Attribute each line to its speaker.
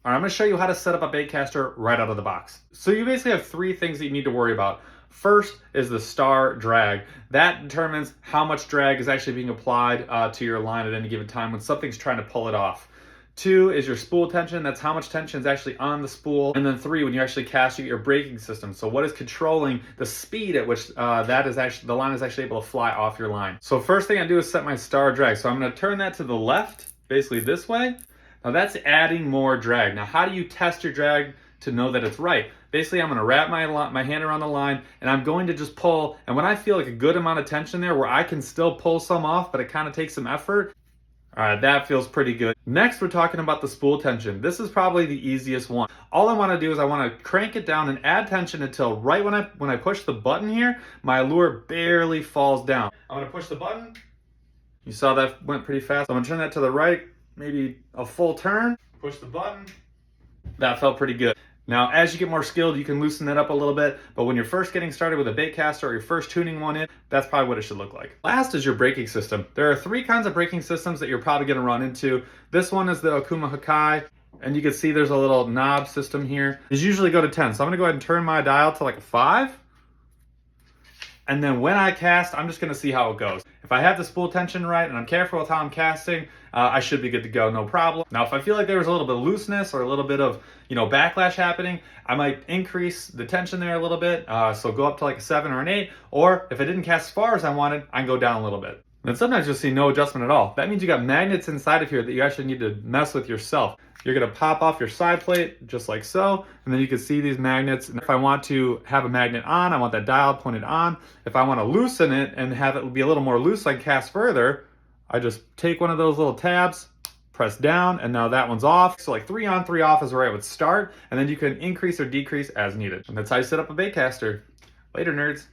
Speaker 1: All right, I'm gonna show you how to set up a baitcaster right out of the box. So you basically have three things that you need to worry about. First is the star drag. That determines how much drag is actually being applied to your line at any given time when something's trying to pull it off. Two is your spool tension. That's how much tension is actually on the spool. And then three, when you actually cast, you get your braking system. So what is controlling the speed at which the line is actually able to fly off your line. So first thing I do is set my star drag. So I'm gonna turn that to the left, basically this way. Now that's adding more drag. Now how do you test your drag to know that it's right? Basically, I'm gonna wrap my hand around the line and I'm going to just pull. And when I feel like a good amount of tension there where I can still pull some off, but it kind of takes some effort, all right, that feels pretty good. Next, we're talking about the spool tension. This is probably the easiest one. All I wanna do is I wanna crank it down and add tension until right when I push the button here, my lure barely falls down. I'm gonna push the button. You saw that went pretty fast. So I'm gonna turn that to the right, maybe a full turn, push the button. That felt pretty good. Now, as you get more skilled, you can loosen that up a little bit, but when you're first getting started with a baitcaster or you're first tuning one in, that's probably what it should look like. Last is your braking system. There are three kinds of braking systems that you're probably gonna run into. This one is the Okuma Hakai, and you can see there's a little knob system here. These usually go to 10, so I'm gonna go ahead and turn my dial to like a 5. And then when I cast, I'm just gonna see how it goes. If I have the spool tension right and I'm careful with how I'm casting, I should be good to go, no problem. Now, if I feel like there was a little bit of looseness or a little bit of, backlash happening, I might increase the tension there a little bit. So go up to like a 7 or an 8, or if I didn't cast as far as I wanted, I can go down a little bit. And sometimes you'll see no adjustment at all. That means you got magnets inside of here that you actually need to mess with yourself. You're gonna pop off your side plate just like so, and then you can see these magnets. And if I want to have a magnet on, I want that dial pointed on. If I want to loosen it and have it be a little more loose so I can cast further, I just take one of those little tabs, press down, and now that one's off. So like 3 on, 3 off is where I would start, and then you can increase or decrease as needed. And that's how you set up a baitcaster. Later, nerds.